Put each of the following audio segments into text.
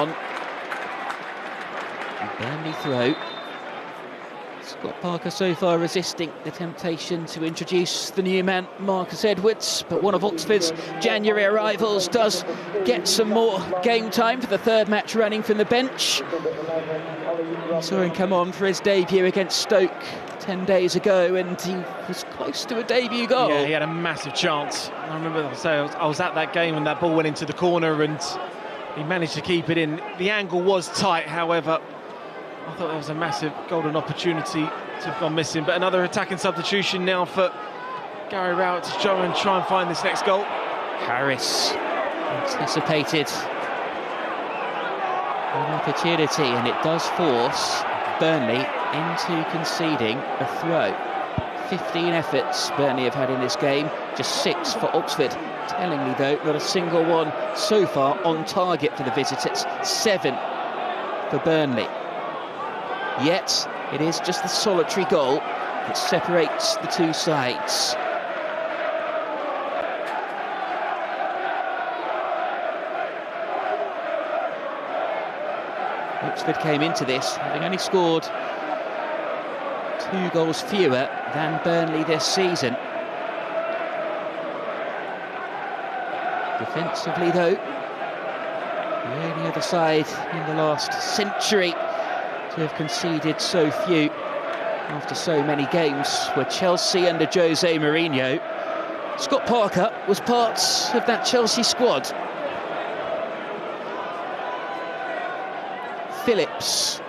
on. Burnley throw. Scott Parker so far resisting the temptation to introduce the new man, Marcus Edwards, but one of Oxford's January arrivals does get some more game time for the third match running from the bench. We saw him come on for his debut against Stoke 10 days ago, and he was close to a debut goal. Yeah, he had a massive chance. I remember, I was at that game when that ball went into the corner and he managed to keep it in. The angle was tight, however. I thought that was a massive golden opportunity to have gone missing. But another attacking substitution now for Gary Rowett to try and find this next goal. Harris anticipated an opportunity, and it does force Burnley into conceding a throw. 15 efforts Burnley have had in this game, just 6 for Oxford. Tellingly though, not a single one so far on target for the visitors. 7 for Burnley. Yet, it is just the solitary goal that separates the two sides. Oxford came into this having only scored 2 goals fewer than Burnley this season. Defensively though, the only other side in the last century to have conceded so few after so many games were Chelsea under Jose Mourinho. Scott Parker was part of that Chelsea squad. Phillips.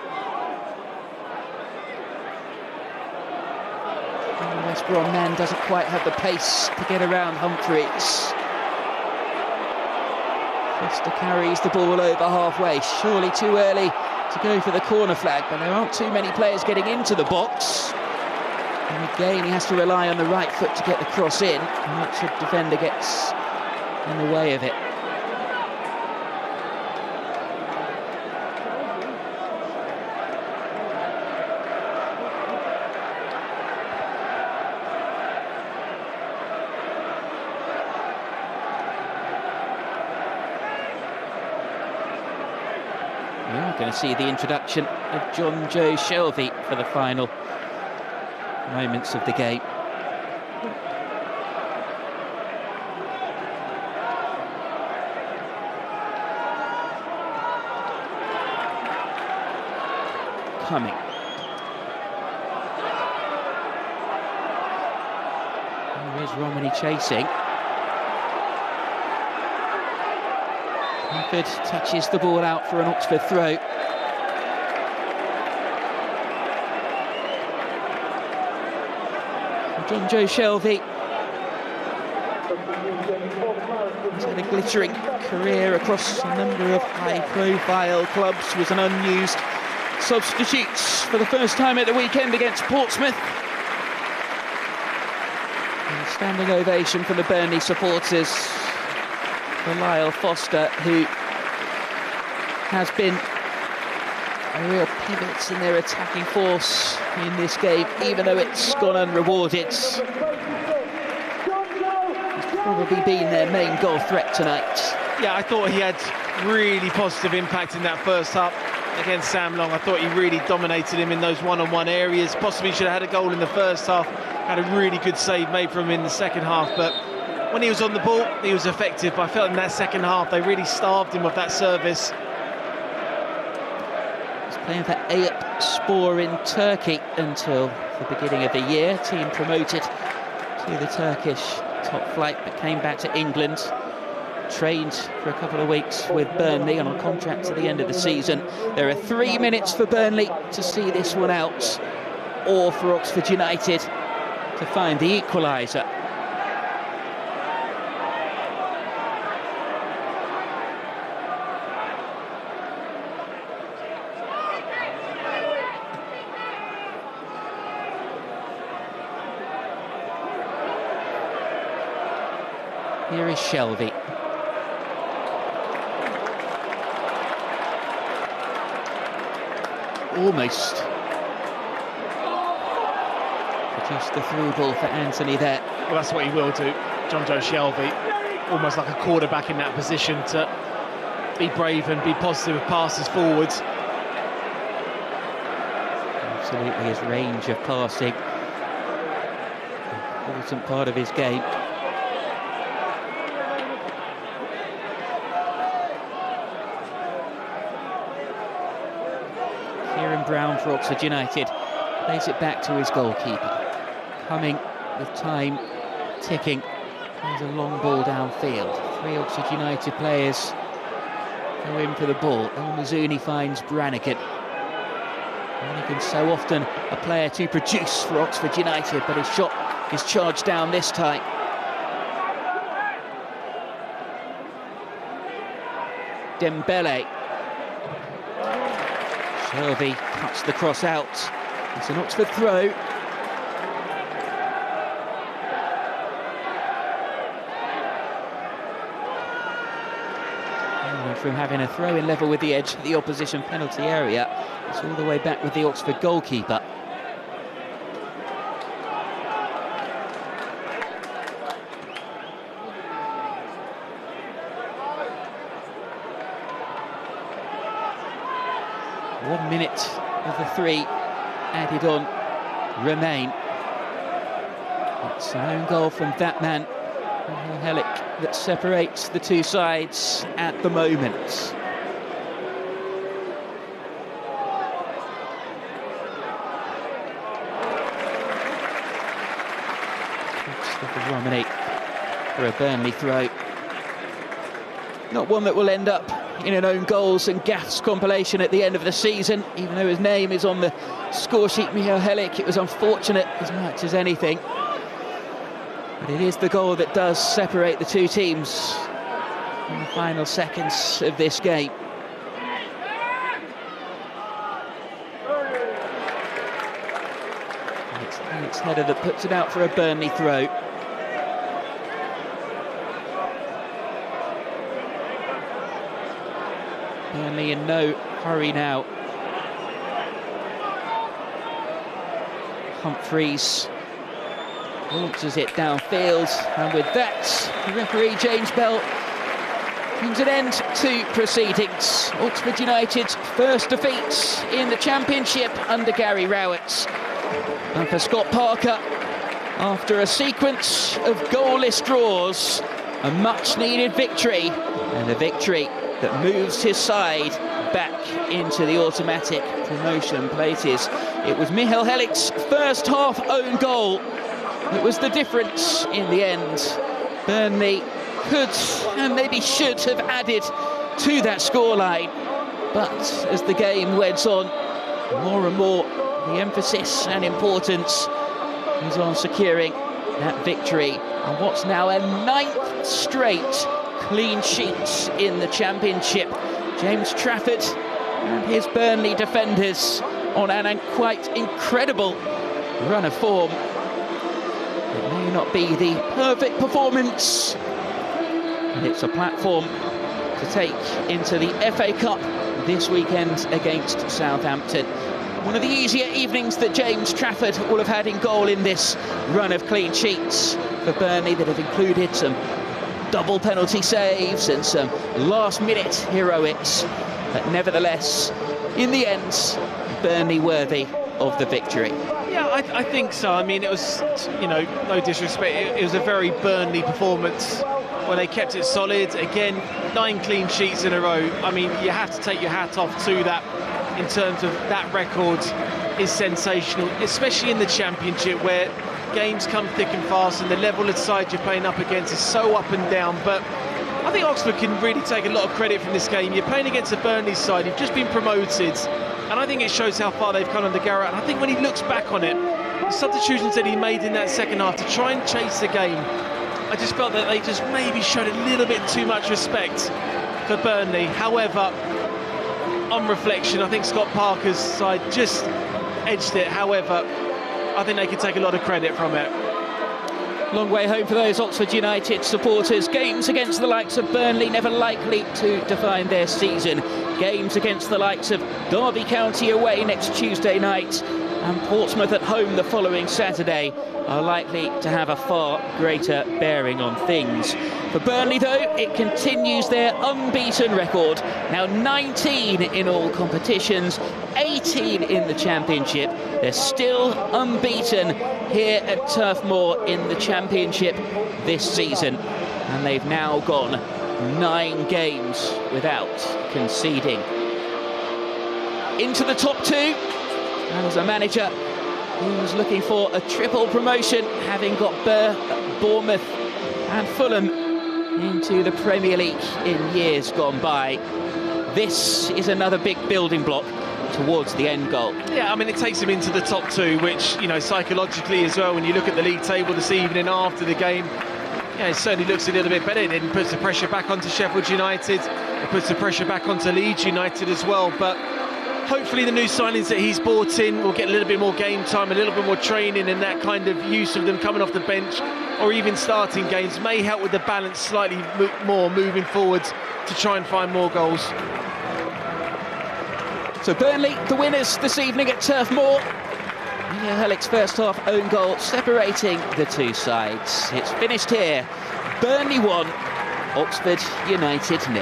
And the West Brom man doesn't quite have the pace to get around Humphreys. Foster carries the ball over halfway, surely too early to go for the corner flag, but there aren't too many players getting into the box. And again, he has to rely on the right foot to get the cross in, and Oxford defender gets in the way of it. Going to see the introduction of John Joe Shelvey for the final moments of the game. Coming. Here's Romeny chasing. Clifford touches the ball out for an Oxford throw. John Joe Shelvey has had a glittering career across a number of high-profile clubs, was an unused substitute for the first time at the weekend against Portsmouth. And a standing ovation from the Burnley supporters for Lyle Foster, who has been a real pivot in their attacking force in this game, even though it's gone unrewarded. He's probably been their main goal threat tonight. Yeah, I thought he had really positive impact in that first half against Sam Long. I thought he really dominated him in those one-on-one areas. Possibly should have had a goal in the first half. Had a really good save made from him in the second half, but when he was on the ball, he was effective. But I felt in that second half, they really starved him of that service. He's playing for Eyüpspor in Turkey until the beginning of the year. Team promoted to the Turkish top flight, but came back to England. Trained for a couple of weeks with Burnley on a contract to the end of the season. There are 3 minutes for Burnley to see this one out, or for Oxford United to find the equaliser. Here is Shelvey. Almost produced the through ball for Anthony there. Well, that's what he will do. John Joe Shelvey, almost like a quarterback in that position, to be brave and be positive with passes forwards. Absolutely, his range of passing, important part of his game. Kieran Brown for Oxford United plays it back to his goalkeeper, coming with time ticking. There's a long ball downfield. 3 Oxford United players go in for the ball. El Mazouni finds Brannigan. Brannigan so often a player to produce for Oxford United, but his shot is charged down this time. Dembele. Shelby cuts the cross out. It's an Oxford throw. From having a throw-in level with the edge of the opposition penalty area, it's all the way back with the Oxford goalkeeper. One minute of the 3 added on remain. It's an own goal from that man, Helic, that separates the two sides at the moment. It's Ole Romeny for a Burnley throw. Not one that will end up in an own goals and gaffes compilation at the end of the season, even though his name is on the score sheet, Michael Helic. It was unfortunate as much as anything. But it is the goal that does separate the two teams in the final seconds of this game. And it's Helic's header that puts it out for a Burnley throw. Burnley in no hurry now. Humphreys launches it downfield, and with that, the referee James Bell brings an end to proceedings. Oxford United's first defeat in the Championship under Gary Rowett. And for Scott Parker, after a sequence of goalless draws, a much-needed victory, and a victory that moves his side back into the automatic promotion places. It was Michael Helic's first half own goal. It was the difference in the end. Burnley could and maybe should have added to that scoreline, but as the game went on, more and more the emphasis and importance is on securing that victory on what's now a 9th straight clean sheet in the Championship. James Trafford and his Burnley defenders on an quite incredible run of form. It may not be the perfect performance, but it's a platform to take into the FA Cup this weekend against Southampton. One of the easier evenings that James Trafford will have had in goal in this run of clean sheets for Burnley, that have included some double penalty saves and some last-minute heroics. But nevertheless, in the end, Burnley worthy of the victory. Yeah, I think so. I mean, it was, no disrespect, it was a very Burnley performance where they kept it solid. Again, 9 clean sheets in a row. I mean, you have to take your hat off to that in terms of that record is sensational, especially in the Championship where games come thick and fast and the level of side you're playing up against is so up and down. But I think Oxford can really take a lot of credit from this game. You're playing against a Burnley side, you've just been promoted, and I think it shows how far they've come under Garrett. And I think when he looks back on it, the substitutions that he made in that second half to try and chase the game, I just felt that they just maybe showed a little bit too much respect for Burnley. However, on reflection, I think Scott Parker's side just edged it. However, I think they can take a lot of credit from it. Long way home for those Oxford United supporters. Games against the likes of Burnley never likely to define their season. Games against the likes of Derby County away next Tuesday night, and Portsmouth at home the following Saturday are likely to have a far greater bearing on things. For Burnley, though, it continues their unbeaten record, now 19 in all competitions, 18 in the Championship. They're still unbeaten here at Turf Moor in the Championship this season, and they've now gone 9 games without conceding. Into the top 2, and as a manager who's looking for a triple promotion, having got Bournemouth and Fulham into the Premier League in years gone by. This is another big building block towards the end goal. Yeah, I mean, it takes him into the top 2, which, you know, psychologically as well, when you look at the league table this evening after the game, yeah, it certainly looks a little bit better. It puts the pressure back onto Sheffield United, it puts the pressure back onto Leeds United as well, but hopefully the new signings that he's brought in will get a little bit more game time, a little bit more training, and that kind of use of them coming off the bench or even starting games may help with the balance slightly more moving forwards to try and find more goals. So Burnley, the winners this evening at Turf Moor. Mia Herlich's first half own goal separating the two sides. It's finished here. Burnley 1, Oxford United 0.